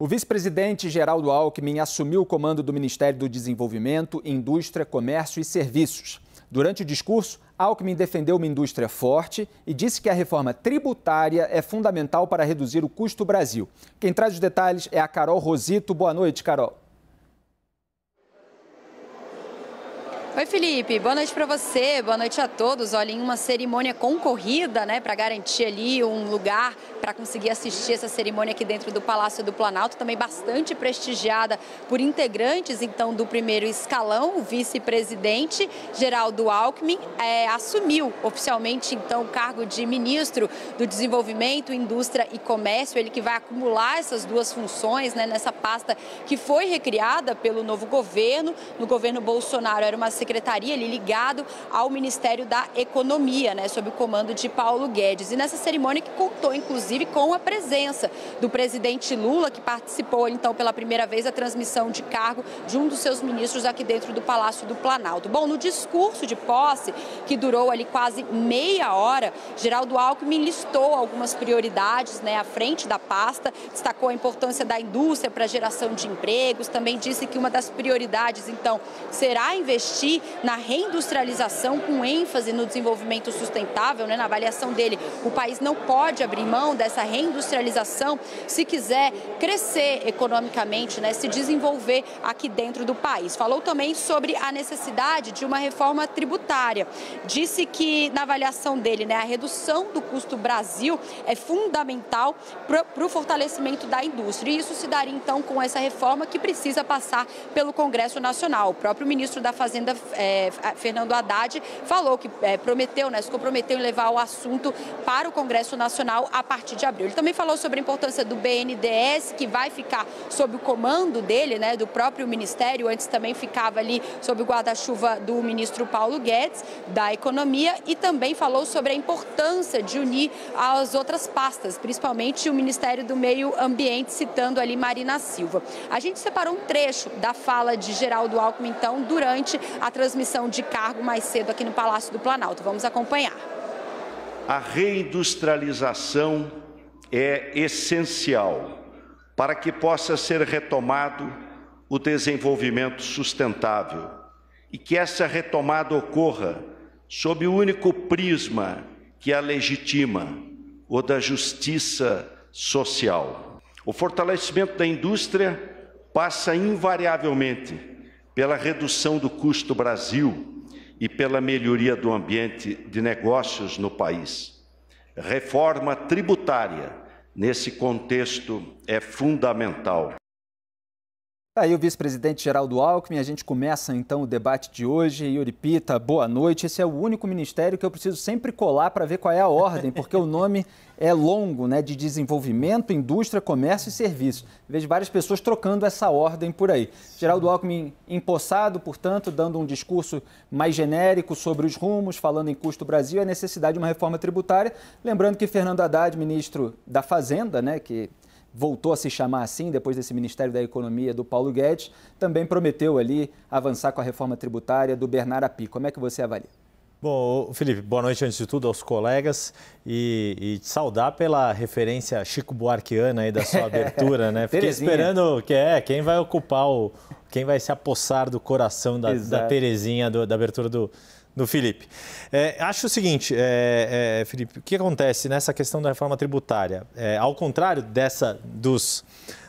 O vice-presidente Geraldo Alckmin assumiu o comando do Ministério do Desenvolvimento, Indústria, Comércio e Serviços. Durante o discurso, Alckmin defendeu uma indústria forte e disse que a reforma tributária é fundamental para reduzir o custo Brasil. Quem traz os detalhes é a Carol Rosito. Boa noite, Carol. Oi, Felipe. Boa noite para você, boa noite a todos. Olha, em uma cerimônia concorrida, para garantir ali um lugar para conseguir assistir essa cerimônia aqui dentro do Palácio do Planalto, também bastante prestigiada por integrantes, então, do primeiro escalão. O vice-presidente Geraldo Alckmin assumiu oficialmente, então, o cargo de ministro do Desenvolvimento, Indústria e Comércio. Ele que vai acumular essas duas funções, nessa pasta que foi recriada pelo novo governo. No governo Bolsonaro era uma secretaria ali ligado ao Ministério da Economia, sob o comando de Paulo Guedes. E nessa cerimônia que contou, inclusive, com a presença do presidente Lula, que participou, então, pela primeira vez da transmissão de cargo de um dos seus ministros aqui dentro do Palácio do Planalto. Bom, no discurso de posse, que durou ali quase meia hora, Geraldo Alckmin listou algumas prioridades, à frente da pasta, destacou a importância da indústria para a geração de empregos, também disse que uma das prioridades, então, será investir na reindustrialização com ênfase no desenvolvimento sustentável. Na avaliação dele, o país não pode abrir mão dessa reindustrialização se quiser crescer economicamente, se desenvolver aqui dentro do país. Falou também sobre a necessidade de uma reforma tributária. Disse que, na avaliação dele, a redução do custo Brasil é fundamental para o fortalecimento da indústria. E isso se daria, então, com essa reforma que precisa passar pelo Congresso Nacional. O próprio ministro da Fazenda, Fernando Haddad, falou que se comprometeu em levar o assunto para o Congresso Nacional a partir de abril. Ele também falou sobre a importância do BNDES, que vai ficar sob o comando dele, do próprio Ministério. Antes também ficava ali sob o guarda-chuva do ministro Paulo Guedes, da Economia, e também falou sobre a importância de unir as outras pastas, principalmente o Ministério do Meio Ambiente, citando ali Marina Silva. A gente separou um trecho da fala de Geraldo Alckmin, então, durante a transmissão de cargo mais cedo aqui no Palácio do Planalto. Vamos acompanhar. A reindustrialização é essencial para que possa ser retomado o desenvolvimento sustentável e que essa retomada ocorra sob o único prisma que a legitima, o da justiça social. O fortalecimento da indústria passa invariavelmente pela redução do custo Brasil e pela melhoria do ambiente de negócios no país. Reforma tributária, nesse contexto, é fundamental. Aí o vice-presidente Geraldo Alckmin, a gente começa então o debate de hoje. Yuri Pita, boa noite. Esse é o único ministério que eu preciso sempre colar para ver qual é a ordem, porque o nome é longo, de desenvolvimento, indústria, comércio e serviços. Vejo várias pessoas trocando essa ordem por aí. Geraldo Alckmin empossado, portanto, dando um discurso mais genérico sobre os rumos, falando em custo Brasil e a necessidade de uma reforma tributária. Lembrando que Fernando Haddad, ministro da Fazenda, que voltou a se chamar assim depois desse Ministério da Economia do Paulo Guedes, também prometeu ali avançar com a reforma tributária do Bernard Api. Como é que você avalia? Bom, Felipe, boa noite antes de tudo aos colegas e te saudar pela referência Chico Buarquiana aí da sua abertura, Fiquei esperando quem vai ocupar quem vai se apossar do coração da Terezinha, da abertura do Felipe. Acho o seguinte, Felipe, o que acontece nessa questão da reforma tributária? Ao contrário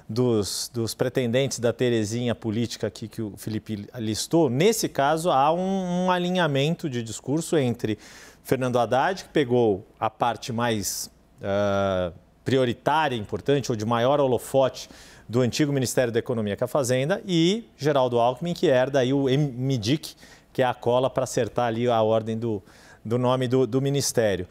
dos pretendentes da Terezinha política aqui que o Felipe listou, nesse caso há um alinhamento de discurso entre Fernando Haddad, que pegou a parte mais prioritária, importante, ou de maior holofote do antigo Ministério da Economia, que é a Fazenda, e Geraldo Alckmin, que herda aí o MDIC, que é a cola para acertar ali a ordem do nome do Ministério.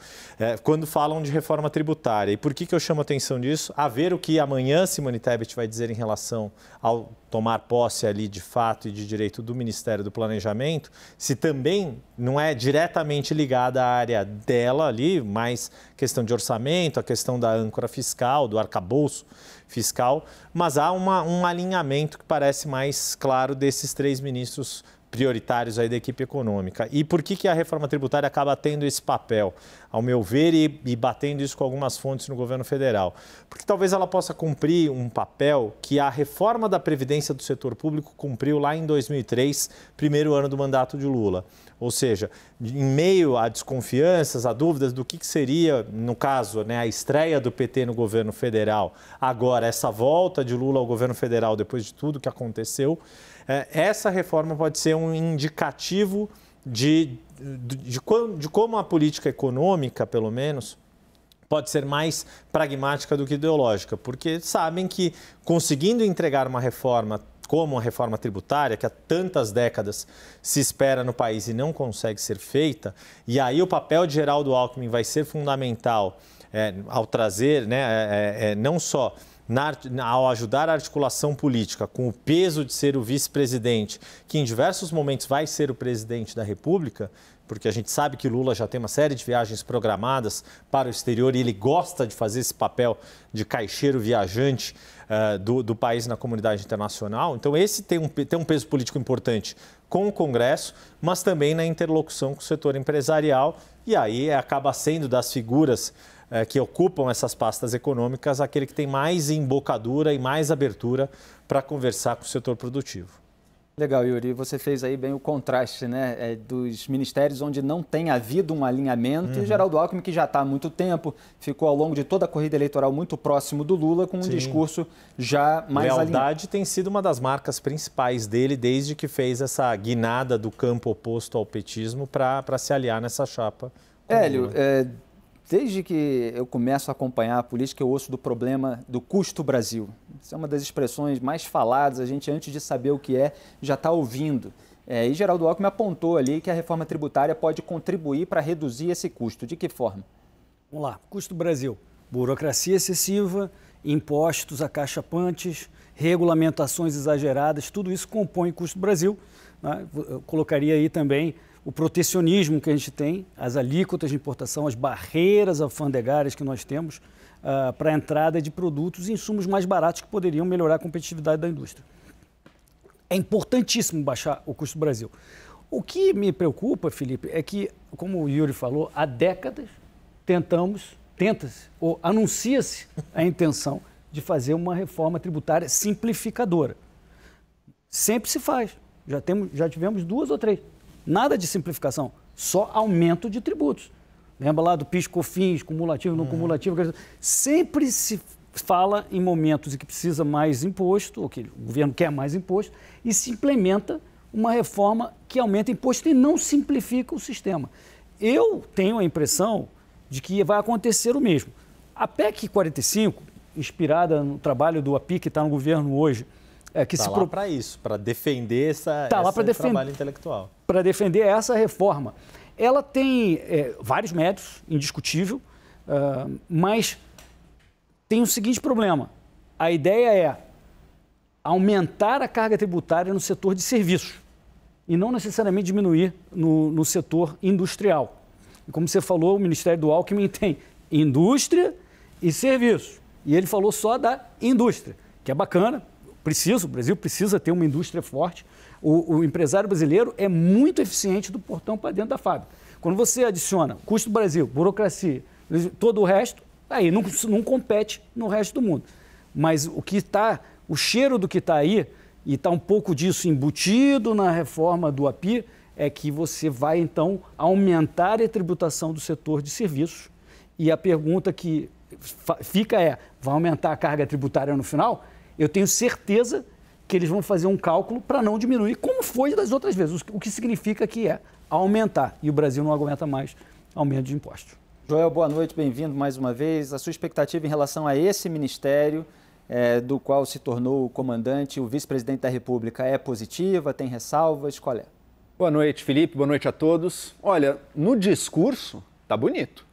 Quando falam de reforma tributária. E por que eu chamo a atenção disso? A ver o que amanhã Simone Tebet vai dizer em relação ao tomar posse ali de fato e de direito do Ministério do Planejamento, se também não é diretamente ligada à área dela ali, mais questão de orçamento, a questão da âncora fiscal, do arcabouço fiscal, mas há um alinhamento que parece mais claro desses três ministros prioritários aí da equipe econômica. E por que a reforma tributária acaba tendo esse papel, ao meu ver, e batendo isso com algumas fontes no governo federal? Porque talvez ela possa cumprir um papel que a reforma da Previdência do setor público cumpriu lá em 2003, primeiro ano do mandato de Lula. Ou seja, em meio a desconfianças, a dúvidas do que seria, no caso, né, a estreia do PT no governo federal, agora essa volta de Lula ao governo federal depois de tudo que aconteceu, essa reforma pode ser um indicativo de como a política econômica, pelo menos, pode ser mais pragmática do que ideológica, porque sabem que conseguindo entregar uma reforma como a reforma tributária, que há tantas décadas se espera no país e não consegue ser feita, e aí o papel de Geraldo Alckmin vai ser fundamental ao trazer, né, não só ao ajudar a articulação política, com o peso de ser o vice-presidente, que em diversos momentos vai ser o presidente da República, porque a gente sabe que Lula já tem uma série de viagens programadas para o exterior e ele gosta de fazer esse papel de caixeiro viajante do país na comunidade internacional. Então, esse tem um peso político importante com o Congresso, mas também na interlocução com o setor empresarial, e aí acaba sendo das figuras que ocupam essas pastas econômicas aquele que tem mais embocadura e mais abertura para conversar com o setor produtivo. Legal, Yuri. Você fez aí bem o contraste, né, dos ministérios onde não tem havido um alinhamento. E o Geraldo Alckmin, que já está há muito tempo, ficou ao longo de toda a corrida eleitoral muito próximo do Lula, com um discurso já mais alinhado. Lealdade tem sido uma das marcas principais dele desde que fez essa guinada do campo oposto ao petismo para se aliar nessa chapa. Hélio, desde que eu começo a acompanhar a política, eu ouço do problema do custo Brasil. Isso é uma das expressões mais faladas, a gente, antes de saber o que é, já está ouvindo. E Geraldo Alckmin apontou ali que a reforma tributária pode contribuir para reduzir esse custo. De que forma? Vamos lá, custo Brasil. Burocracia excessiva, impostos acachapantes, regulamentações exageradas, tudo isso compõe custo Brasil. Né? Eu colocaria aí também o protecionismo que a gente tem, as alíquotas de importação, as barreiras alfandegárias que nós temos para a entrada de produtos e insumos mais baratos que poderiam melhorar a competitividade da indústria. É importantíssimo baixar o custo do Brasil. O que me preocupa, Felipe, é que, como o Yuri falou, há décadas tenta-se ou anuncia-se a intenção de fazer uma reforma tributária simplificadora. Sempre se faz. Já tivemos 2 ou 3. Nada de simplificação, só aumento de tributos. Lembra lá do PIS, COFINS, cumulativo, não cumulativo? Sempre se fala em momentos em que precisa mais imposto, ou que o governo quer mais imposto, e se implementa uma reforma que aumenta imposto e não simplifica o sistema. Eu tenho a impressão de que vai acontecer o mesmo. A PEC 45, inspirada no trabalho do API, que está no governo hoje, que está lá para isso, para defender esse trabalho intelectual. Para defender essa reforma. Ela tem vários méritos, indiscutível, mas tem o seguinte problema. A ideia é aumentar a carga tributária no setor de serviços e não necessariamente diminuir no setor industrial. E como você falou, o Ministério do Alckmin tem indústria e serviços. E ele falou só da indústria, que é bacana. O Brasil precisa ter uma indústria forte. O empresário brasileiro é muito eficiente do portão para dentro da fábrica. Quando você adiciona custo do Brasil, burocracia, todo o resto, aí não compete no resto do mundo. Mas o cheiro do que está aí, e está um pouco disso embutido na reforma do API, é que você vai, então, aumentar a tributação do setor de serviços. E a pergunta que fica vai aumentar a carga tributária no final? Eu tenho certeza que eles vão fazer um cálculo para não diminuir, como foi das outras vezes, o que significa que aumentar. E o Brasil não aguenta mais aumento de impostos. Joel, boa noite, bem-vindo mais uma vez. A sua expectativa em relação a esse ministério, do qual se tornou o comandante, o vice-presidente da República, é positiva, tem ressalvas? Qual é? Boa noite, Felipe, boa noite a todos. Olha, no discurso, tá bonito.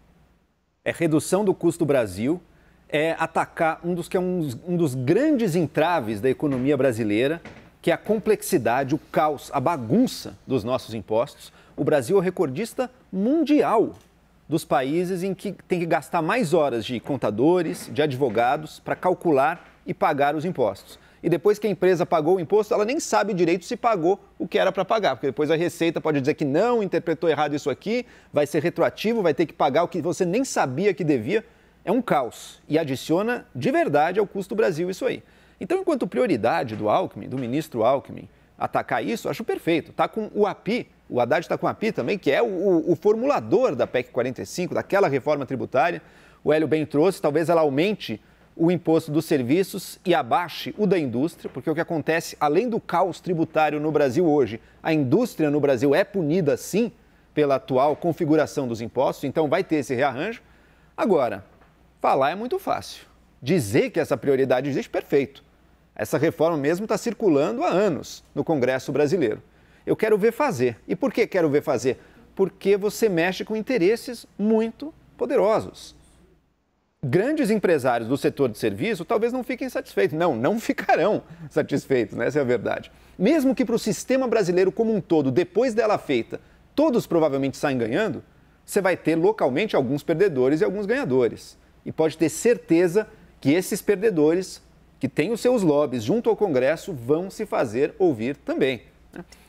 É redução do custo do Brasil, é atacar um dos grandes entraves da economia brasileira, que é a complexidade, o caos, a bagunça dos nossos impostos. O Brasil é o recordista mundial dos países em que tem que gastar mais horas de contadores, de advogados, para calcular e pagar os impostos. E depois que a empresa pagou o imposto, ela nem sabe direito se pagou o que era para pagar, porque depois a Receita pode dizer que não, interpretou errado isso aqui, vai ser retroativo, vai ter que pagar o que você nem sabia que devia. É um caos e adiciona de verdade ao custo do Brasil isso aí. Então, enquanto prioridade do Alckmin, do ministro Alckmin, atacar isso, acho perfeito. Está com o API, o Haddad está com o API também, que é o formulador da PEC 45, daquela reforma tributária. O Hélio bem trouxe, talvez ela aumente o imposto dos serviços e abaixe o da indústria, porque o que acontece, além do caos tributário no Brasil hoje, a indústria no Brasil é punida, sim, pela atual configuração dos impostos, então vai ter esse rearranjo. Agora, falar é muito fácil. Dizer que essa prioridade existe, perfeito. Essa reforma mesmo está circulando há anos no Congresso brasileiro. Eu quero ver fazer. E por que quero ver fazer? Porque você mexe com interesses muito poderosos. Grandes empresários do setor de serviço talvez não fiquem satisfeitos. Não ficarão satisfeitos, né? Essa é a verdade. Mesmo que para o sistema brasileiro como um todo, depois dela feita, todos provavelmente saem ganhando, você vai ter localmente alguns perdedores e alguns ganhadores. E pode ter certeza que esses perdedores, que têm os seus lobbies junto ao Congresso, vão se fazer ouvir também.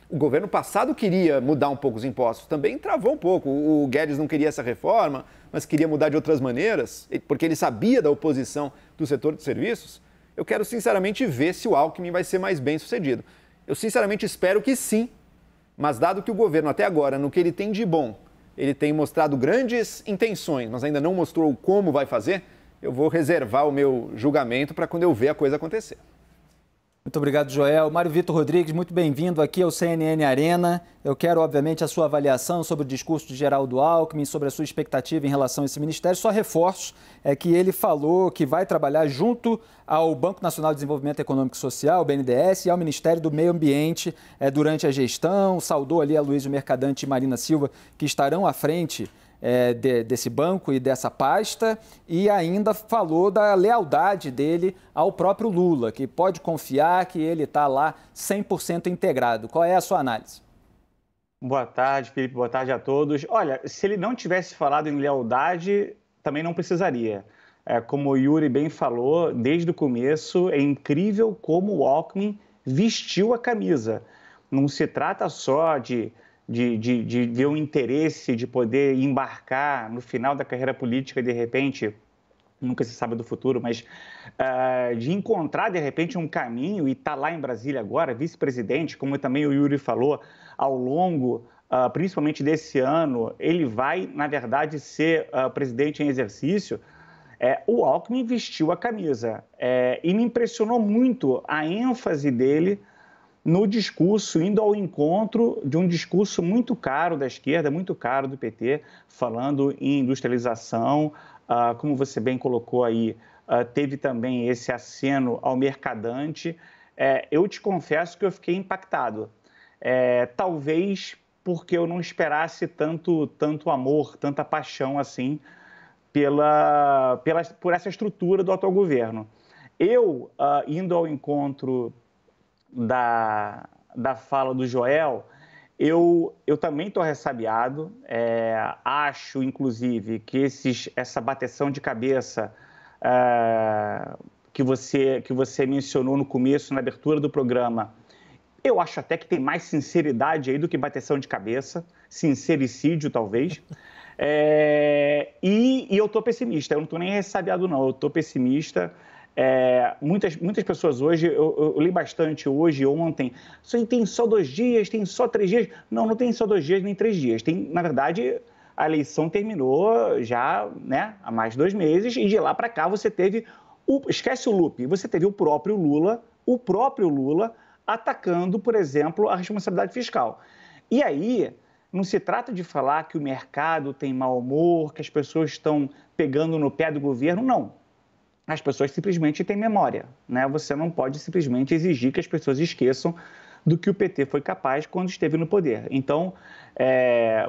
O governo passado queria mudar um pouco os impostos, também travou um pouco. O Guedes não queria essa reforma, mas queria mudar de outras maneiras, porque ele sabia da oposição do setor de serviços. Eu quero sinceramente ver se o Alckmin vai ser mais bem sucedido. Eu sinceramente espero que sim, mas dado que o governo até agora, no que ele tem de bom, ele tem mostrado grandes intenções, mas ainda não mostrou como vai fazer, eu vou reservar o meu julgamento para quando eu ver a coisa acontecer. Muito obrigado, Joel. Mário Vitor Rodrigues, muito bem-vindo aqui ao CNN Arena. Eu quero, obviamente, a sua avaliação sobre o discurso de Geraldo Alckmin, sobre a sua expectativa em relação a esse ministério. Só reforço que ele falou que vai trabalhar junto ao Banco Nacional de Desenvolvimento Econômico e Social, o BNDES, e ao Ministério do Meio Ambiente durante a gestão. Saudou ali a Aloysio Mercadante e Marina Silva, que estarão à frente desse banco e dessa pasta, e ainda falou da lealdade dele ao próprio Lula, que pode confiar que ele está lá 100% integrado. Qual é a sua análise? Boa tarde, Felipe. Boa tarde a todos. Olha, se ele não tivesse falado em lealdade, também não precisaria. Como o Yuri bem falou, desde o começo, é incrível como o Alckmin vestiu a camisa. Não se trata só de ver um interesse de poder embarcar no final da carreira política, de repente, nunca se sabe do futuro, mas de encontrar, de repente, um caminho e estar lá em Brasília agora, vice-presidente, como também o Yuri falou, ao longo, principalmente desse ano, ele vai, na verdade, ser presidente em exercício. O Alckmin vestiu a camisa e me impressionou muito a ênfase dele no discurso, indo ao encontro de um discurso muito caro da esquerda, muito caro do PT, falando em industrialização, como você bem colocou aí, teve também esse aceno ao mercadante. Eu te confesso que eu fiquei impactado, talvez porque eu não esperasse tanto amor, tanta paixão assim, por essa estrutura do atual governo. Eu, indo ao encontro da fala do Joel, eu também estou ressabiado, acho, inclusive, que essa bateção de cabeça que você mencionou no começo, na abertura do programa, eu acho até que tem mais sinceridade aí do que bateção de cabeça, sincericídio, talvez. E eu estou pessimista, eu não estou nem ressabiado, não, eu estou pessimista. Muitas pessoas hoje, eu li bastante hoje e ontem, tem só 2 dias, tem só 3 dias. Não tem só 2 dias nem 3 dias. Na verdade, a eleição terminou já, né, há mais de 2 meses, e de lá para cá você teve, esquece o loop, você teve o próprio Lula atacando, por exemplo, a responsabilidade fiscal. E aí, não se trata de falar que o mercado tem mau humor, que as pessoas estão pegando no pé do governo, não. As pessoas simplesmente têm memória, né? Você não pode simplesmente exigir que as pessoas esqueçam do que o PT foi capaz quando esteve no poder. Então,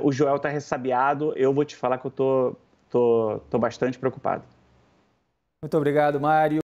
o Joel está ressabiado, eu vou te falar que eu tô bastante preocupado. Muito obrigado, Mário.